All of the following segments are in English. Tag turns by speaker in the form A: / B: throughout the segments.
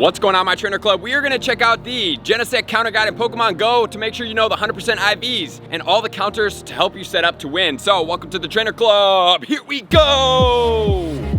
A: What's going on, my trainer club? We are going to check out the Genesect counter guide in Pokemon Go to make sure you know the 100% IVs and all the counters to help you set up to win. So welcome to the trainer club. Here we go.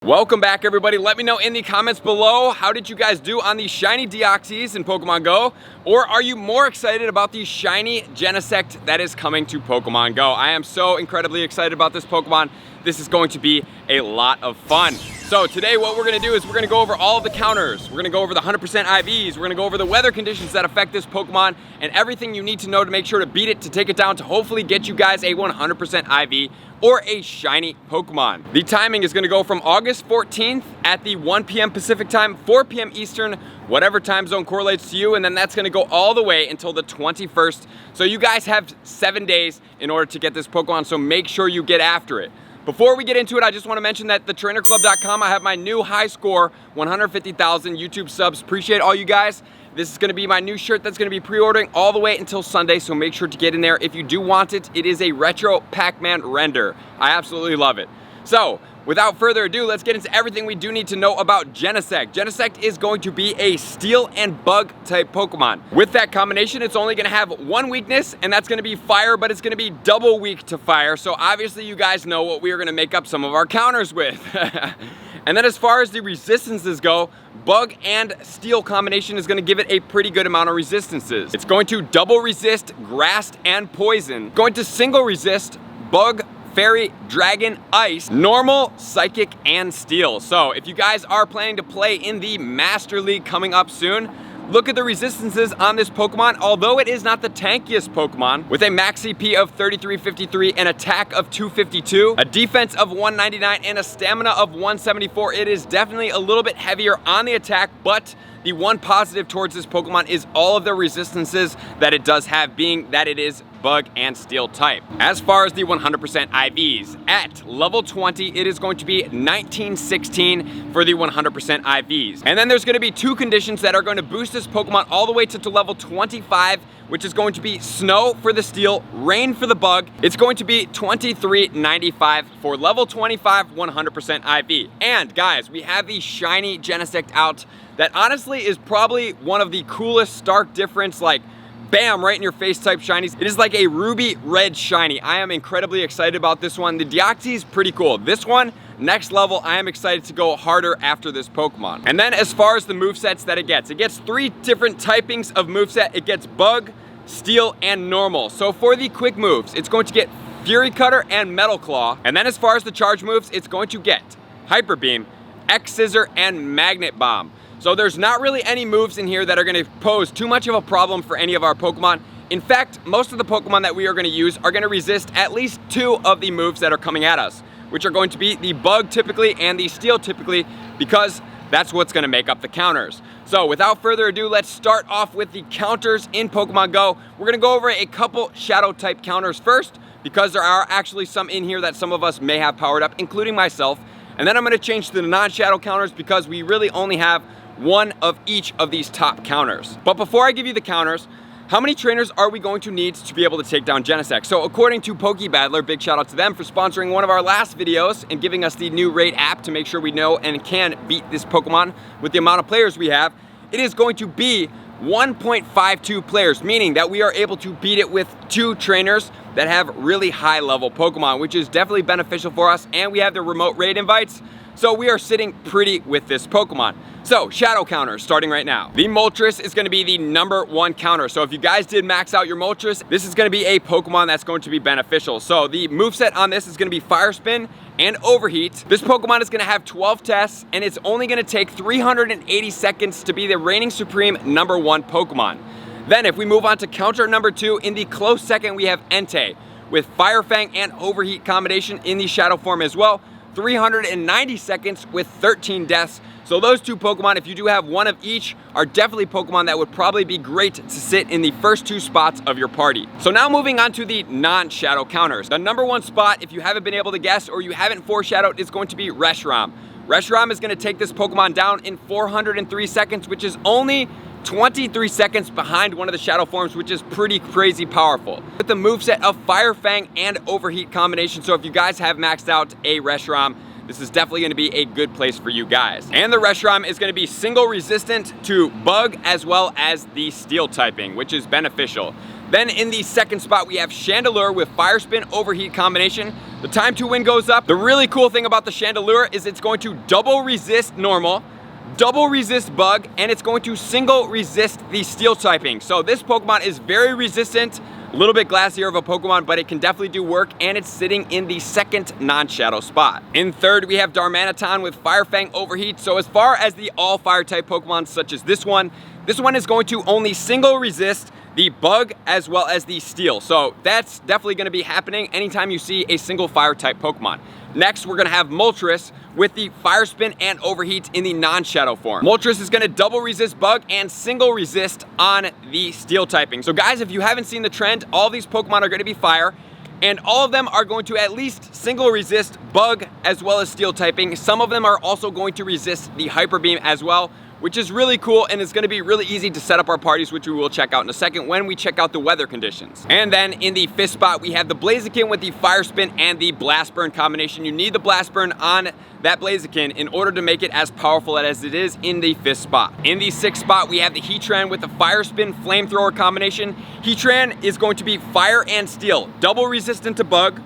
A: Welcome back, everybody. Let me know in the comments below, how did you guys do on the Shiny Deoxys in Pokemon Go? Or are you more excited about the Shiny Genesect that is coming to Pokemon Go? I am so incredibly excited about this Pokemon. This is going to be a lot of fun. So today what we're gonna do is we're gonna go over all of the counters. We're gonna go over the 100% IVs. We're gonna go over the weather conditions that affect this Pokemon and everything you need to know to make sure to beat it, to take it down, to hopefully get you guys a 100% IV or a shiny Pokemon. The timing is gonna go from August 14th at the 1 p.m. Pacific time, 4 p.m. Eastern, whatever time zone correlates to you, and then that's gonna go all the way until the 21st. So you guys have 7 days in order to get this Pokemon, so make sure you get after it. Before we get into it, I just want to mention that thetrainerclub.com, I have my new high score, 150,000 YouTube subs. Appreciate all you guys. This is going to be my new shirt that's going to be pre-ordering all the way until Sunday, so make sure to get in there. If you do want it, it is a retro Pac-Man render. I absolutely love it. So, without further ado, let's get into everything we do need to know about Genesect. Genesect is going to be a steel and bug type Pokemon. With that combination, it's only gonna have one weakness, and that's gonna be fire, but it's gonna be double weak to fire. So obviously you guys know what we are gonna make up some of our counters with. And then as far as the resistances go, bug and steel combination is gonna give it a pretty good amount of resistances. It's going to double resist grass and poison. Going to single resist bug, fairy, dragon, ice, normal, psychic, and steel. So if you guys are planning to play in the Master League coming up soon, look at the resistances on this Pokemon. Although it is not the tankiest Pokemon, with a max CP of 3353, an attack of 252, a defense of 199, and a stamina of 174, it is definitely a little bit heavier on the attack, but the one positive towards this Pokemon is all of the resistances that it does have, being that it is bug and steel type. As far as the 100% IVs, at level 20, it is going to be 1916 for the 100% IVs. And then there's going to be two conditions that are going to boost this Pokemon all the way to level 25, which is going to be snow for the steel, rain for the bug. It's going to be 2395 for level 25 100% IV. And guys, we have the Shiny Genesect out that honestly is probably one of the coolest stark difference, like bam, right in your face type shinies. It is like a ruby red shiny. I am incredibly excited about this one. The Deoxys is pretty cool. This one, next level, I am excited to go harder after this Pokemon. And then as far as the movesets that it gets 3 different typings of moveset. It gets bug, steel, and normal. So for the quick moves, it's going to get Fury Cutter and Metal Claw. And then as far as the charge moves, it's going to get Hyper Beam, X Scissor, and Magnet Bomb. So there's not really any moves in here that are going to pose too much of a problem for any of our Pokemon. In fact, most of the Pokemon that we are going to use are going to resist at least 2 of the moves that are coming at us, which are going to be the bug typically and the steel typically, because that's what's going to make up the counters. So without further ado, let's start off with the counters in Pokemon Go. We're going to go over a couple shadow type counters first, because there are actually some in here that some of us may have powered up, including myself. And then I'm going to change to the non-shadow counters because we really only have one of each of these top counters. But before I give you the counters, how many trainers are we going to need to be able to take down Genesect? So according to PokeBattler, big shout out to them for sponsoring one of our last videos and giving us the new raid app to make sure we know and can beat this Pokemon with the amount of players we have, it is going to be 1.52 players, meaning that we are able to beat it with 2 trainers that have really high level Pokemon, which is definitely beneficial for us, and we have the remote raid invites. So we are sitting pretty with this Pokemon. So, shadow counters starting right now. The Moltres is going to be the #1 counter. So if you guys did max out your Moltres, this is going to be a Pokemon that's going to be beneficial. So the moveset on this is going to be Fire Spin and Overheat. This Pokemon is going to have 12 tests, and it's only going to take 380 seconds to be the reigning supreme #1 Pokemon. Then if we move on to counter #2, in the close second we have Entei with Fire Fang and Overheat combination in the shadow form as well. 390 seconds with 13 deaths. So those 2 Pokemon, if you do have one of each, are definitely Pokemon that would probably be great to sit in the first 2 spots of your party. So now moving on to the non-shadow counters. The #1 spot, if you haven't been able to guess or you haven't foreshadowed, is going to be Reshiram. Reshiram is going to take this Pokemon down in 403 seconds, which is only 23 seconds behind one of the shadow forms, which is pretty crazy powerful. With the moveset of Fire Fang and Overheat combination, so if you guys have maxed out a Reshiram, this is definitely going to be a good place for you guys. And the Reshiram is going to be single resistant to bug as well as the steel typing, which is beneficial. Then in the second spot, we have Chandelure with Fire Spin Overheat combination. The time to win goes up. The really cool thing about the Chandelure is it's going to double resist normal, double resist bug, and it's going to single resist the steel typing. So this Pokemon is very resistant, a little bit glassier of a Pokemon, but it can definitely do work, and it's sitting in the second non-shadow spot. In third, we have Darmanitan with Fire Fang Overheat. So as far as the all fire type Pokemon such as this one is going to only single resist the bug as well as the steel. So that's definitely going to be happening anytime you see a single fire type Pokemon. Next, we're going to have Moltres with the Fire Spin and Overheat in the non-shadow form. Moltres is going to double resist bug and single resist on the steel typing. So guys, if you haven't seen the trend, all these Pokemon are going to be fire, and all of them are going to at least single resist bug as well as steel typing. Some of them are also going to resist the Hyper Beam as well, which is really cool, and it's going to be really easy to set up our parties, which we will check out in a second when we check out the weather conditions. And then in the fifth spot, we have the Blaziken with the Fire Spin and the Blast Burn combination. You need the Blast Burn on that Blaziken in order to make it as powerful as it is in the fifth spot. In the sixth spot, we have the Heatran with the Fire Spin Flamethrower combination. Heatran is going to be fire and steel, double resistant to bug,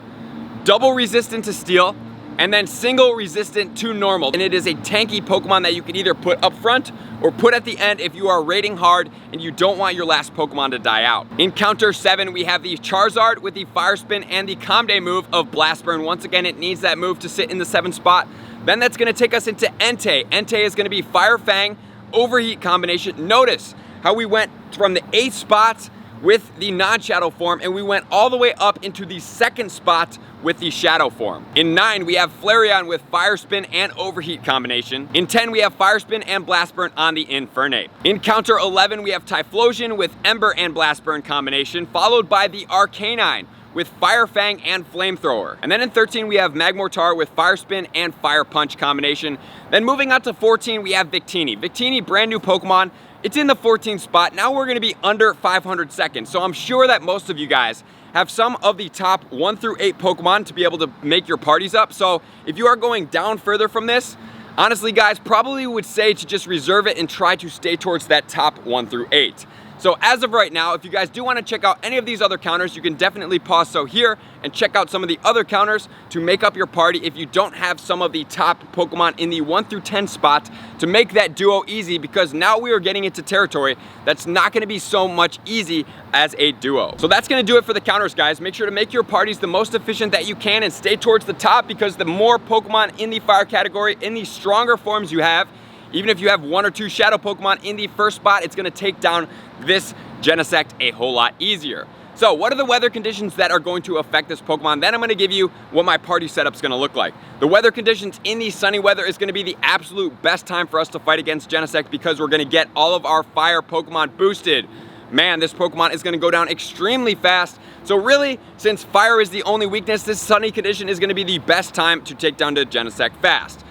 A: double resistant to steel, and then single resistant to normal. And it is a tanky Pokemon that you can either put up front or put at the end if you are raiding hard and you don't want your last Pokemon to die out. In counter 7, we have the Charizard with the Fire Spin and the Comday move of Blast Burn. Once again, it needs that move to sit in the 7th spot. Then that's gonna take us into Entei. Entei is gonna be Fire Fang Overheat combination. Notice how we went from the 8th spot with the non-shadow form, and we went all the way up into the 2nd spot with the shadow form. In 9, we have Flareon with Fire Spin and Overheat combination. In 10, we have Fire Spin and Blast Burn on the Infernape. In counter 11, we have Typhlosion with Ember and Blast Burn combination, followed by the Arcanine with Fire Fang and Flamethrower. And then in 13, we have Magmortar with Fire Spin and Fire Punch combination. Then moving on to 14, we have Victini. Victini, brand new Pokemon. It's in the 14th spot. Now we're gonna be under 500 seconds. So I'm sure that most of you guys have some of the top 1 through 8 Pokemon to be able to make your parties up. So if you are going down further from this, honestly guys, probably would say to just reserve it and try to stay towards that top 1 through 8. So as of right now, if you guys do want to check out any of these other counters, you can definitely pause so here and check out some of the other counters to make up your party if you don't have some of the top Pokemon in the 1 through 10 spot to make that duo easy, because now we are getting into territory that's not going to be so much easy as a duo. So that's going to do it for the counters, guys. Make sure to make your parties the most efficient that you can and stay towards the top, because the more Pokemon in the fire category, in the stronger forms you have, even if you have 1 or 2 shadow Pokemon in the first spot, it's gonna take down this Genesect a whole lot easier. So what are the weather conditions that are going to affect this Pokemon? Then I'm gonna give you what my party setup's gonna look like. The weather conditions in the sunny weather is gonna be the absolute best time for us to fight against Genesect, because we're gonna get all of our fire Pokemon boosted. Man, this Pokemon is gonna go down extremely fast. So really, since fire is the only weakness, this sunny condition is gonna be the best time to take down the Genesect fast.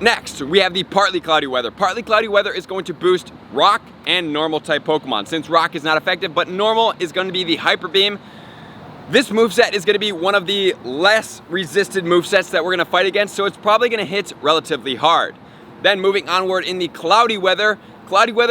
A: Next, we have the partly cloudy weather. Partly cloudy weather is going to boost rock and normal type Pokemon. Since rock is not effective, but normal is going to be the Hyper Beam. This moveset is going to be one of the less resisted movesets that we're going to fight against, so it's probably going to hit relatively hard. Then moving onward in the cloudy weather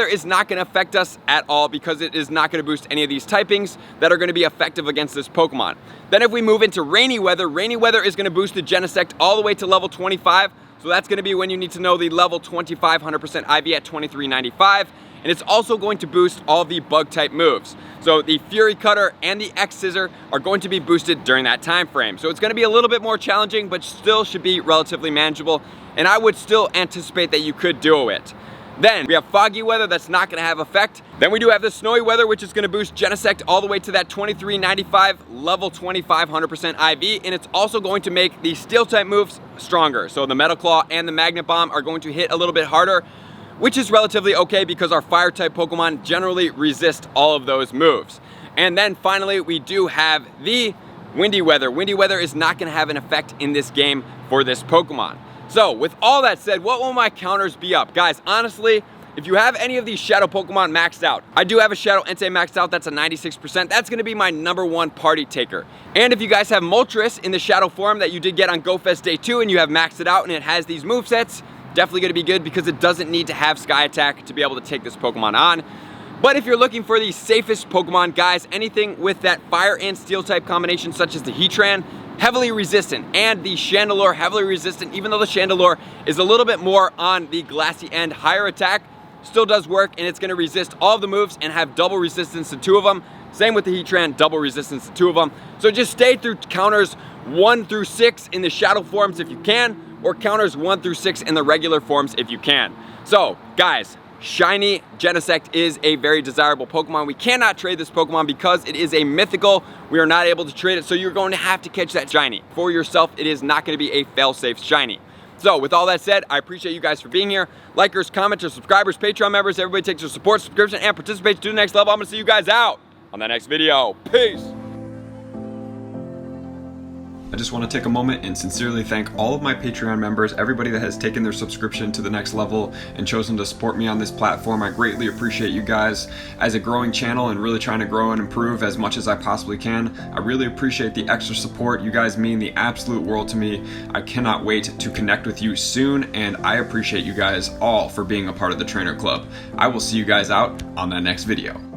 A: is not going to affect us at all, because it is not going to boost any of these typings that are going to be effective against this Pokemon. Then if we move into rainy weather is going to boost the Genesect all the way to level 25. So that's going to be when you need to know the level 25 100% IV at 2395. And it's also going to boost all the bug type moves. So the Fury Cutter and the X Scissor are going to be boosted during that time frame. So it's going to be a little bit more challenging, but still should be relatively manageable. And I would still anticipate that you could duo it. Then we have foggy weather that's not going to have effect. Then we do have the snowy weather, which is going to boost Genesect all the way to that 2395 level 25 100% IV, and it's also going to make the steel type moves stronger. So the Metal Claw and the Magnet Bomb are going to hit a little bit harder, which is relatively okay because our fire type Pokemon generally resist all of those moves. And then finally, we do have the windy weather. Windy weather is not going to have an effect in this game for this Pokemon. So with all that said, what will my counters be up? Guys, honestly, if you have any of these Shadow Pokemon maxed out, I do have a Shadow Entei maxed out, that's a 96%. That's gonna be my #1 party taker. And if you guys have Moltres in the Shadow form that you did get on GoFest Day 2 and you have maxed it out and it has these movesets, definitely gonna be good because it doesn't need to have Sky Attack to be able to take this Pokemon on. But if you're looking for the safest Pokemon, guys, anything with that Fire and Steel type combination, such as the Heatran, heavily resistant, and the Chandelure, heavily resistant, even though the Chandelure is a little bit more on the glassy end, higher attack, still does work, and it's gonna resist all of the moves and have double resistance to 2 of them. Same with the Heatran, double resistance to 2 of them. So just stay through counters 1 through 6 in the Shadow forms if you can, or counters 1 through 6 in the regular forms if you can. So, guys, Shiny Genesect is a very desirable Pokemon. We cannot trade this Pokemon because it is a mythical. We are not able to trade it, so you're going to have to catch that Shiny. For yourself, it is not going to be a fail-safe Shiny. So with all that said, I appreciate you guys for being here. Likers, commenters, subscribers, Patreon members, everybody takes your support, subscription, and participates to the next level. I'm going to see you guys out on the next video. Peace! I just want to take a moment and sincerely thank all of my Patreon members, everybody that has taken their subscription to the next level and chosen to support me on this platform. I greatly appreciate you guys. As a growing channel and really trying to grow and improve as much as I possibly can, I really appreciate the extra support. You guys mean the absolute world to me. I cannot wait to connect with you soon, and I appreciate you guys all for being a part of the Trainer Club. I will see you guys out on the next video.